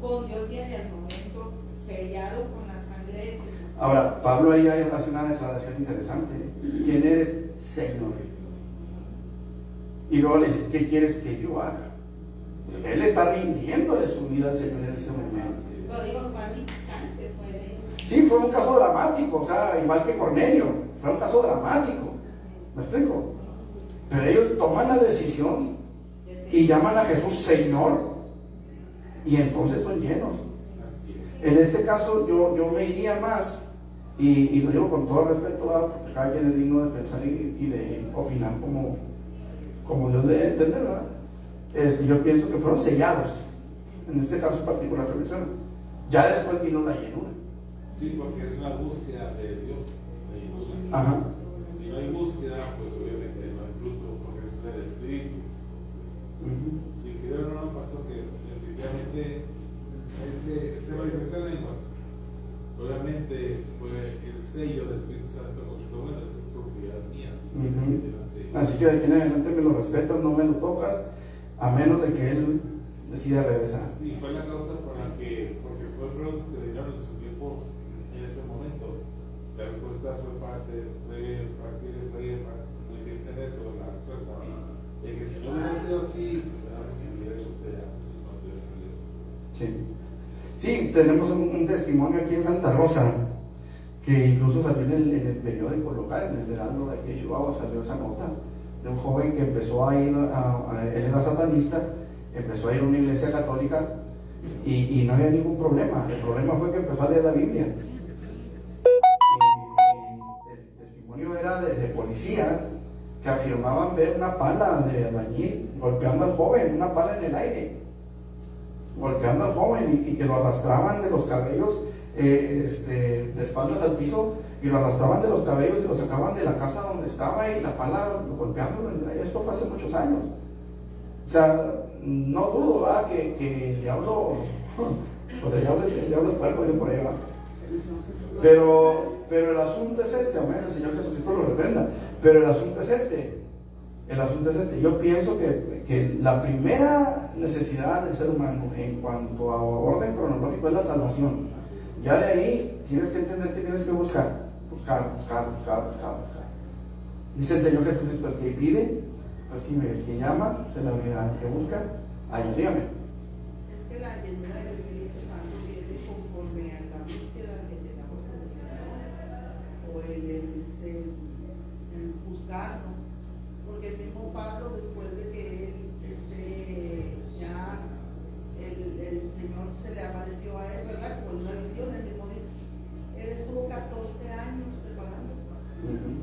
[SPEAKER 4] con Dios y en el momento sellado con la sangre de Jesús.
[SPEAKER 1] Ahora, Pablo ahí hace una declaración interesante. ¿Quién eres, Señor? Y luego le dice, ¿qué quieres que yo haga? Él está rindiéndole su vida al Señor en ese momento.
[SPEAKER 4] Lo digo Juan instantes, fue
[SPEAKER 1] Sí, fue un caso dramático, o sea, igual que Cornelio, fue un caso dramático. ¿Me explico? Pero ellos toman la decisión y llaman a Jesús Señor, y entonces son llenos. En este caso yo me iría más, y lo digo con todo respeto, ¿verdad? Porque cada quien es digno de pensar y de opinar como Dios debe entender, ¿verdad? Yo pienso que fueron sellados, en este caso particular que menciono. Ya después vino la llenura.
[SPEAKER 2] Sí, porque es una búsqueda de Dios, la llenura.
[SPEAKER 1] Ajá.
[SPEAKER 2] Si no hay búsqueda, pues obviamente no hay fruto, porque es del Espíritu. Si creo o no, pastor, que efectivamente se manifestó en lenguas. Obviamente fue el sello del Espíritu Santo, como bueno, esa es propiedad mía.
[SPEAKER 1] Así que de aquí en adelante me lo respetas, no me lo tocas, a menos de que él decida regresar.
[SPEAKER 2] Sí, fue la causa por la que, porque fue pronto que se le dieron sus tiempos en ese momento. La respuesta fue manifiesta en eso, la respuesta. De que si no hubiera sido así, se hubiera hecho pedazos y no hubiera sido eso.
[SPEAKER 1] Sí. Sí, tenemos un testimonio aquí en Santa Rosa, que incluso salió en el periódico local, en el Heraldo de aquí de Chihuahua, salió esa nota de un joven que empezó a ir, él era satanista, empezó a ir a una iglesia católica y no había ningún problema. El problema fue que empezó a leer la Biblia. Y el testimonio era de policías que afirmaban ver una pala de albañil golpeando al joven, una pala en el aire, golpeando al joven y que lo arrastraban de los cabellos de espaldas al piso, y lo arrastraban de los cabellos y lo sacaban de la casa donde estaba y la pala golpeándolo. Esto fue hace muchos años. O sea, no dudo, ¿verdad? Que el diablo, o sea, el diablo es puerco, dicen por ahí, ¿verdad? Pero el asunto es este, amén, el Señor Jesucristo lo reprenda, pero el asunto es este. Yo pienso que la primera necesidad del ser humano en cuanto a orden cronológico es la salvación. Ya de ahí tienes que entender que tienes que buscar. Dice el Señor Jesucristo, el que pide, recibe; el que llama, se le abrirá; el que busca, hallará.
[SPEAKER 4] Es que la llenura del Espíritu Santo viene conforme a la búsqueda que tengamos con el Señor, o el buscarlo. Porque el mismo Pablo, después de que él, ya el Señor se le apareció a él, ¿verdad? Con una visión, él mismo dice, él estuvo 14 años preparándose.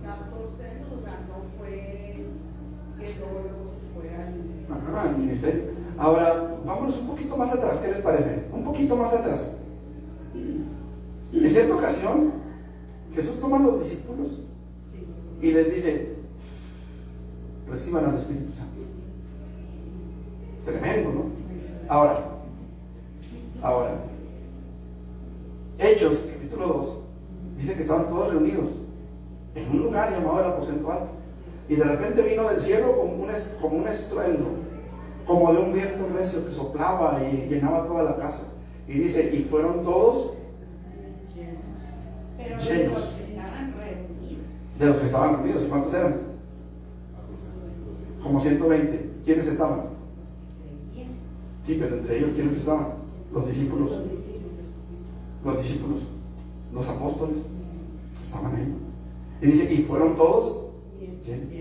[SPEAKER 4] 14 años, o sea, no fue que luego se fue
[SPEAKER 1] al ministerio. Ahora, vámonos un poquito más atrás, ¿qué les parece? Un poquito más atrás. En cierta ocasión, Jesús toma a los discípulos y les dice, reciban al Espíritu Santo. Tremendo, ¿no? Ahora, Hechos, capítulo 2, dice que estaban todos reunidos en un lugar llamado el aposento alto, y de repente vino del cielo como un estruendo, como de un viento recio que soplaba y llenaba toda la casa. Y dice, y fueron todos llenos.
[SPEAKER 4] de los que estaban reunidos.
[SPEAKER 1] De los que estaban reunidos. ¿Y cuántos eran? Como 120. ¿Quiénes estaban? Sí, pero entre ellos, ¿quiénes estaban? Los discípulos. Los apóstoles estaban ahí. Y dice, y fueron todos llenos.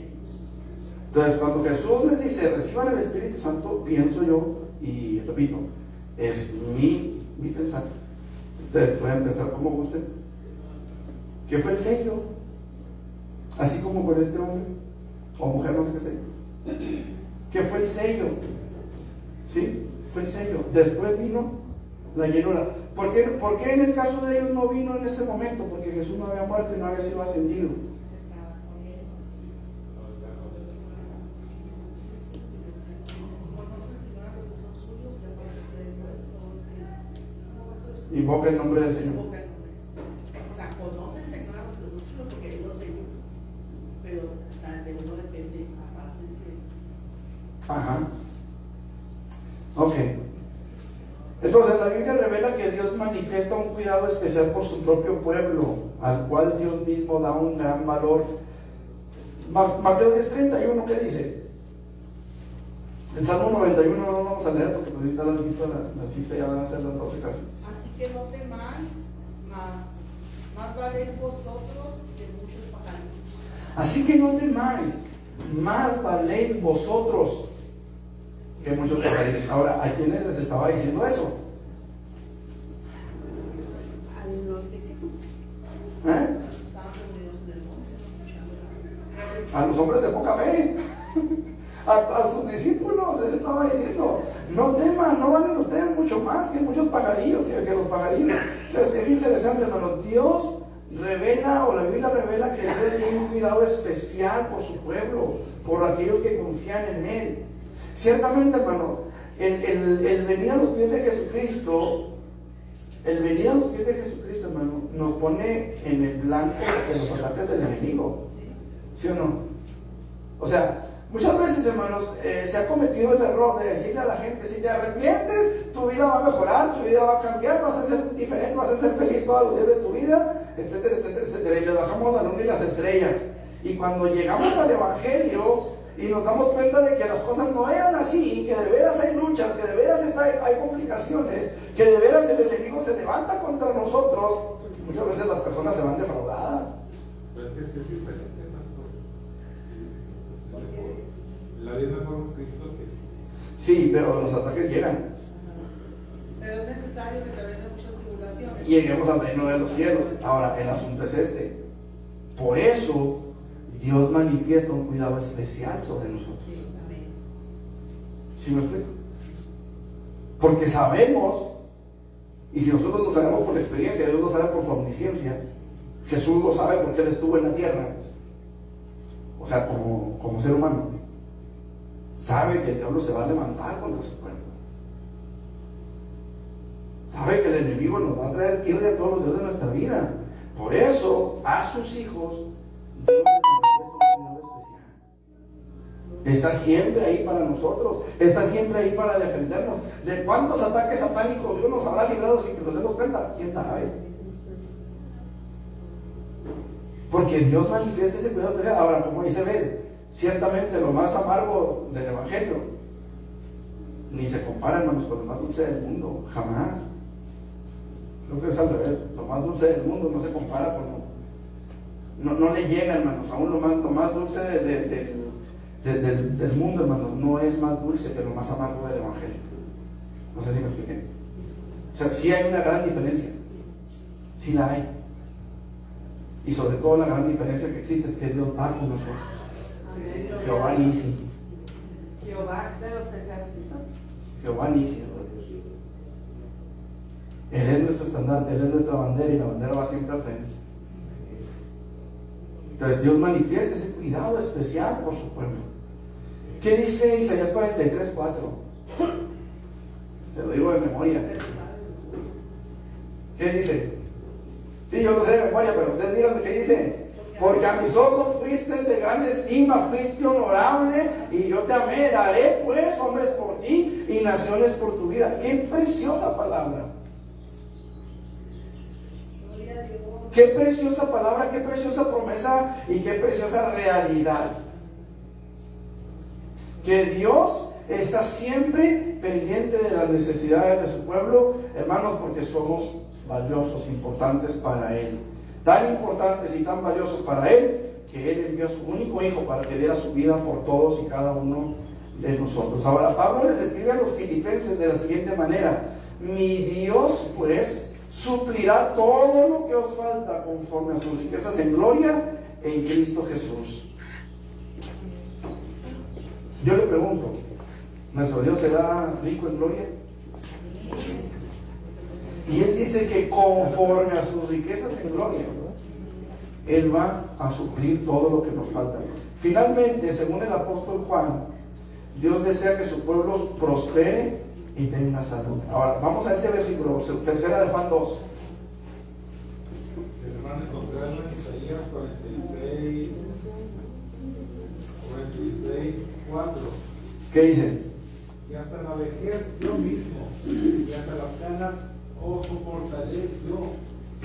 [SPEAKER 1] Entonces, cuando Jesús les dice, reciban el Espíritu Santo, pienso yo, y repito, es mi pensar. Ustedes pueden pensar como gusten. ¿Qué fue el sello? Así como con este hombre o mujer, no sé qué sello. ¿Qué fue el sello? ¿Sí? Fue el sello. Después vino la llenura. ¿Por qué en el caso de ellos no vino en ese momento? Porque Jesús no había muerto y no había sido ascendido. Invoca el nombre del Señor.
[SPEAKER 4] O sea, conoce el Señor a los suyos porque Él los selló, pero de uno depende aparte de ser.
[SPEAKER 1] Ajá. Ok. Entonces la Biblia revela que Dios manifiesta un cuidado especial por su propio pueblo, al cual Dios mismo da un gran valor. Mateo 10:31, ¿qué dice? El Salmo 91 no lo vamos a leer porque pues está la cita, ya van a ser las 12 casi.
[SPEAKER 4] Así que no temáis, más valéis vosotros que muchos pajaritos.
[SPEAKER 1] Así que no temáis, más valéis vosotros que muchos pajaritos. Ahora, ¿a quiénes les estaba diciendo eso?
[SPEAKER 3] A los discípulos.
[SPEAKER 4] Estaban reunidos en el monte, escuchando
[SPEAKER 1] A los hombres de poca fe. A sus discípulos les estaba diciendo, no teman, no valen ustedes mucho más que muchos pajarillos, que los pajarillos. Entonces, es interesante, hermano. Dios revela, o la Biblia revela, que Dios tiene un cuidado especial por su pueblo, por aquellos que confían en Él. Ciertamente, hermano, el venir a los pies de Jesucristo, hermano, nos pone en el blanco de los ataques del enemigo. ¿Sí o no? O sea, muchas veces, hermanos, se ha cometido el error de decirle a la gente, si te arrepientes, tu vida va a mejorar, tu vida va a cambiar, vas a ser diferente, vas a ser feliz todos los días de tu vida, etcétera, etcétera, etcétera. Y le bajamos la luna y las estrellas. Y cuando llegamos al Evangelio y nos damos cuenta de que las cosas no eran así, que de veras hay luchas, que de veras hay complicaciones, que de veras el enemigo se levanta contra nosotros, muchas veces las personas se van defraudadas.
[SPEAKER 2] Pero es que sí es diferente, pastor. La vida mejor con Cristo que sí.
[SPEAKER 1] Sí, pero los ataques llegan.
[SPEAKER 4] Pero es necesario que a través de muchas tribulaciones
[SPEAKER 1] Lleguemos al reino de los cielos. Ahora, el asunto es este. Por eso, Dios manifiesta un cuidado especial sobre nosotros.
[SPEAKER 4] Sí, amén.
[SPEAKER 1] ¿Sí me explico? Porque sabemos, y si nosotros lo sabemos por experiencia, Dios lo sabe por su omnisciencia, Jesús lo sabe porque Él estuvo en la tierra, o sea, como ser humano, sabe que el diablo se va a levantar contra su pueblo. Sabe que el enemigo nos va a traer tierra todos los días de nuestra vida. Por eso, a sus hijos, Dios les manifiesta un cuidado especial. Está siempre ahí para nosotros, está siempre ahí para defendernos. ¿De cuántos ataques satánicos Dios nos habrá librado sin que nos demos cuenta? ¿Quién sabe? Porque Dios manifiesta ese cuidado especial. Ahora, como dice Ben, ciertamente lo más amargo del Evangelio ni se compara, hermanos, con lo más dulce del mundo, jamás. Creo que es al revés, lo más dulce del mundo no se compara con no le llega, hermanos, aún lo más dulce del mundo, hermanos, no es más dulce que lo más amargo del Evangelio. No sé si me expliqué. O sea, sí hay una gran diferencia, sí la hay. Y sobre todo la gran diferencia que existe es que Dios va con nosotros.
[SPEAKER 3] Amén.
[SPEAKER 1] Jehová Nisi.
[SPEAKER 3] Jehová de los ejércitos.
[SPEAKER 1] Jehová Nisi. Él es nuestro estandarte, Él es nuestra bandera y la bandera va siempre al frente. Entonces Dios manifiesta ese cuidado especial por su pueblo. ¿Qué dice Isaías 43:4? Se lo digo de memoria. ¿Qué dice? Sí, yo lo sé de memoria, pero ustedes díganme qué dice. Porque a mis ojos fuiste de gran estima, fuiste honorable y yo te amé. Daré pues hombres por ti y naciones por tu vida. Qué preciosa palabra. Qué preciosa palabra, qué preciosa promesa y qué preciosa realidad. Que Dios está siempre pendiente de las necesidades de su pueblo, hermanos, porque somos valiosos, importantes para Él. tan importantes y tan valiosos para Él, que Él envió a su único Hijo para que diera su vida por todos y cada uno de nosotros. Ahora, Pablo les escribe a los filipenses de la siguiente manera: mi Dios, pues, suplirá todo lo que os falta conforme a sus riquezas en gloria en Cristo Jesús. Yo le pregunto, ¿nuestro Dios será rico en gloria? Y Él dice que conforme a sus riquezas en gloria, Él va a suplir todo lo que nos falta. Finalmente, según el apóstol Juan, Dios desea que su pueblo prospere y tenga salud. Ahora, vamos a este versículo, tercera de Juan 2.
[SPEAKER 2] Hermano, encontrarlo en Isaías 46, 4.
[SPEAKER 1] ¿Qué dice?
[SPEAKER 2] Y hasta la vejez yo mismo, y hasta las canas os soportaré yo.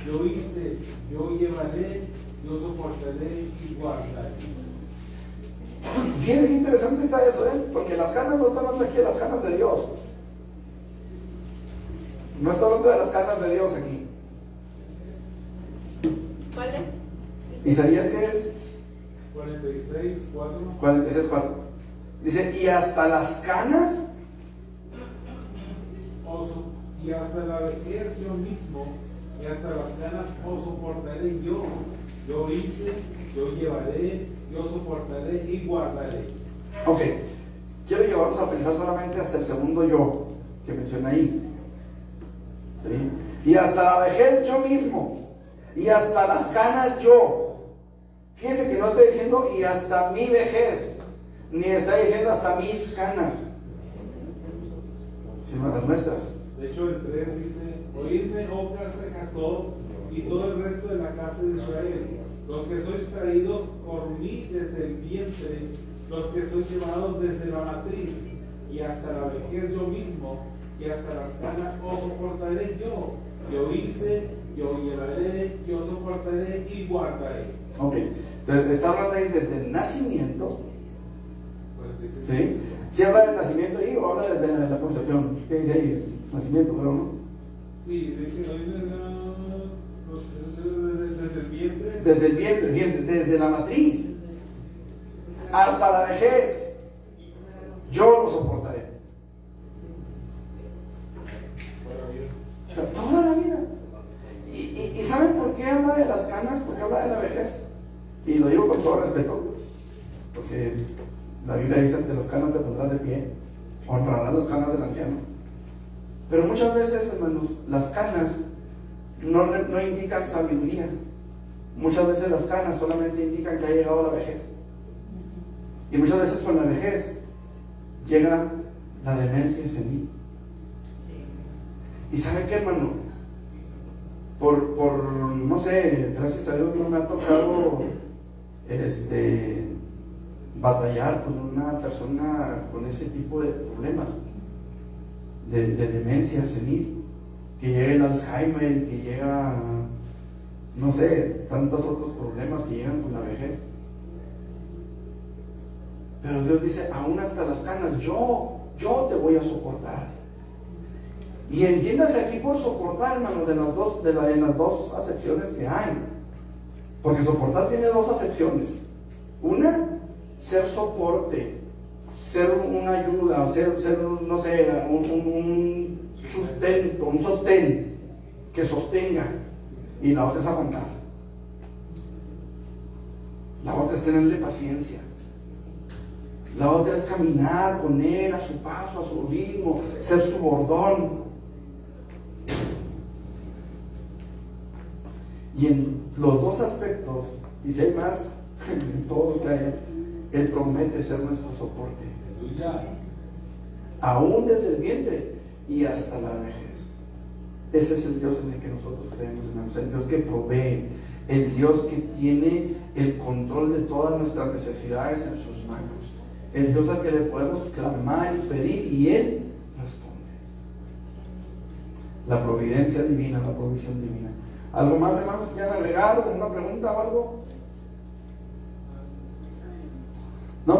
[SPEAKER 2] Yo hice, yo llevaré, yo soportaré y guardaré.
[SPEAKER 1] Fíjense qué interesante está eso, porque las canas no están hablando aquí de las canas de Dios. No está hablando de las canas de Dios aquí.
[SPEAKER 3] ¿Cuál es?
[SPEAKER 1] Isaías, ¿qué es?
[SPEAKER 2] 46, 4.
[SPEAKER 1] 46, 4. Dice, y hasta las canas.
[SPEAKER 2] Y hasta la vejez yo mismo, y hasta las canas os soportaré yo. Yo hice, yo llevaré, yo soportaré y guardaré.
[SPEAKER 1] Ok, quiero llevarnos a pensar solamente hasta el segundo yo que menciona ahí. ¿Sí? Y hasta la vejez yo mismo, y hasta las canas yo. Fíjense que no está diciendo y hasta mi vejez, ni está diciendo hasta mis canas, sino las nuestras.
[SPEAKER 2] De hecho, el 3 dice: oídme, oh casa de Jacob, y todo el resto de la casa de Israel, los que sois traídos por mí desde el vientre, los que sois llevados desde la matriz, y hasta la vejez yo mismo, y hasta las canas os soportaré yo. Yo hice, yo llevaré, yo soportaré y guardaré.
[SPEAKER 1] Ok, entonces está hablando ahí desde el nacimiento. ¿Sí? ¿Sí habla del nacimiento ahí o habla desde la concepción? ¿Qué dice ahí? Nacimiento, pero no.
[SPEAKER 2] Sí, dice desde el vientre.
[SPEAKER 1] Desde el vientre, fíjense, desde la matriz hasta la vejez, yo lo soportaré. O sea, toda la vida. ¿Y saben por qué habla de las canas? Porque habla de la vejez. Y lo digo con todo respeto, porque la Biblia dice: ante las canas te pondrás de pie, honrarás las canas del anciano. Pero muchas veces, hermanos, las canas no indican sabiduría. Muchas veces las canas solamente indican que ha llegado la vejez. Y muchas veces con la vejez llega la demencia senil. ¿Y sabe qué, hermano? Por no sé, gracias a Dios no me ha tocado batallar con una persona con ese tipo de problemas de demencia senil, que llega el Alzheimer, que llega, no sé, tantos otros problemas que llegan con la vejez. Pero Dios dice: aún hasta las canas yo te voy a soportar. Y entiéndase aquí por soportar, hermano, en las dos acepciones que hay. Porque soportar tiene dos acepciones. Una, ser soporte, ser una ayuda, ser no sé, un sustento, un sostén que sostenga. Y la otra es aguantar. La otra es tenerle paciencia. La otra es caminar con él a su paso, a su ritmo, ser su bordón. Y en los dos aspectos, y si hay más, en todos los que hay, Él promete ser nuestro soporte. Aún desde el vientre y hasta la vejez. Ese es el Dios en el que nosotros creemos, hermanos. El Dios que provee, el Dios que tiene el control de todas nuestras necesidades en sus manos. El Dios al que le podemos clamar y pedir y Él responde. La providencia divina, la provisión divina. ¿Algo más, hermanos, que quieran agregar? ¿O una pregunta o algo? ¿No?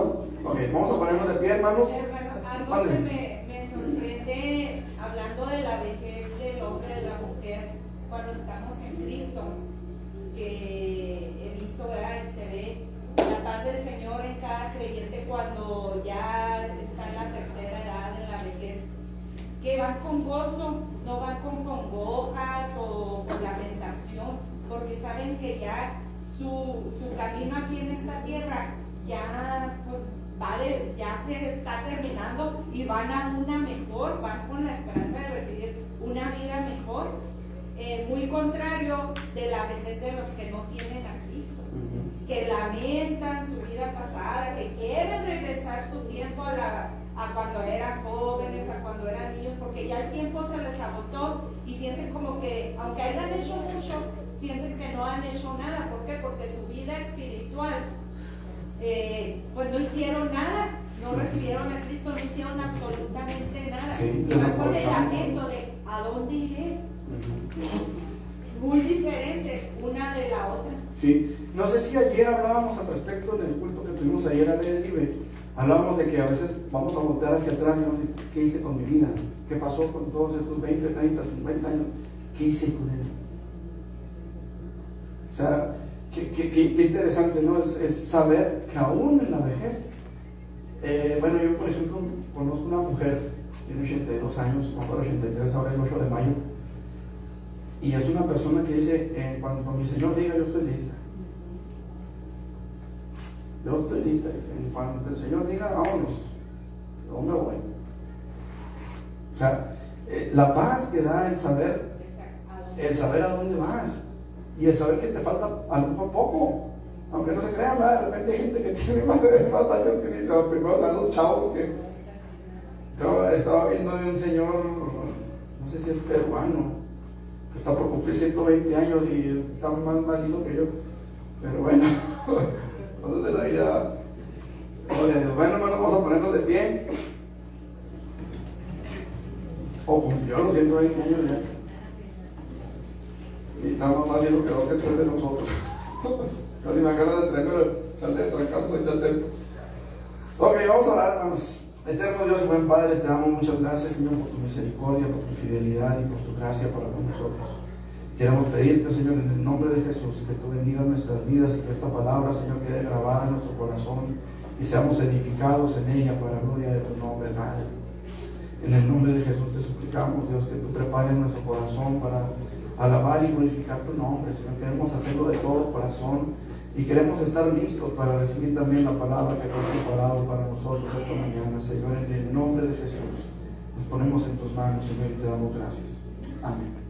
[SPEAKER 1] Ok, vamos a ponernos de pie, hermanos.
[SPEAKER 6] Algo que me sorprende, hablando de la vejez del hombre y de la mujer, cuando estamos en Cristo, que saben que ya su camino aquí en esta tierra ya pues ya se está terminando y van a una mejor, van con la esperanza de recibir una vida mejor, muy contrario de la vejez de los que no tienen a Cristo, que lamentan su vida pasada, que quieren regresar su tiempo a cuando eran jóvenes, a cuando eran niños, porque ya el tiempo se les agotó y sienten como que, aunque hayan hecho mucho, sienten que no han hecho nada. ¿Por qué? Porque su vida espiritual, pues no hicieron nada, no recibieron a Cristo, no hicieron absolutamente nada.
[SPEAKER 1] Sí,
[SPEAKER 6] y van con el lamento de ¿a dónde iré? Muy diferente una de la otra.
[SPEAKER 1] Sí, no sé si ayer hablábamos al respecto en el culto que tuvimos ayer al aire libre. Hablábamos de que a veces vamos a voltear hacia atrás y vamos a decir, ¿qué hice con mi vida? ¿Qué pasó con todos estos 20, 30, 50 años? ¿Qué hice con él? O sea, qué interesante, ¿no? Es saber que aún en la vejez, bueno, yo por ejemplo conozco una mujer, tiene 82 años, no para 83, ahora el 8 de mayo, y es una persona que dice, cuando mi Señor diga, yo estoy lista. Yo estoy lista. En cuanto el Señor diga, vámonos, no me voy. O sea, la paz que da el saber a dónde vas y el saber que te falta a lo mejor poco, aunque no se crean, de repente hay gente que tiene más años que dice, primero están los chavos que yo estaba viendo de un señor, no sé si es peruano, que está por cumplir 120 años y está más macizo que yo, pero bueno. Cosas de la vida. Bueno, hermanos, vamos a ponernos de pie. Cumplió los 120 años ya. Y estamos más haciendo que 2 que 3 de nosotros. Casi me agarra de traerme el trancazo ahorita al templo. Ok, vamos a orar, hermanos. Eterno Dios y buen Padre, te damos muchas gracias, Señor, por tu misericordia, por tu fidelidad y por tu gracia para con nosotros. Queremos pedirte, Señor, en el nombre de Jesús, que tú bendigas nuestras vidas y que esta palabra, Señor, quede grabada en nuestro corazón y seamos edificados en ella para la gloria de tu nombre, Padre. En el nombre de Jesús te suplicamos, Dios, que tú prepares nuestro corazón para alabar y glorificar tu nombre, Señor. Queremos hacerlo de todo corazón y queremos estar listos para recibir también la palabra que tú has preparado para nosotros esta mañana, Señor. En el nombre de Jesús nos ponemos en tus manos, Señor, y te damos gracias. Amén.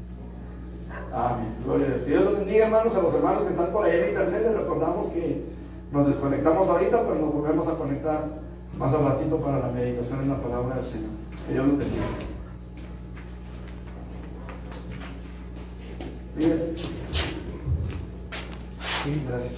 [SPEAKER 1] Amén. Gloria a Dios. Dios los bendiga, hermanos. A los hermanos que están por ahí en internet les recordamos que nos desconectamos ahorita, pero nos volvemos a conectar más al ratito para la meditación en la palabra del Señor. Que Dios los bendiga. Bien. Sí, gracias.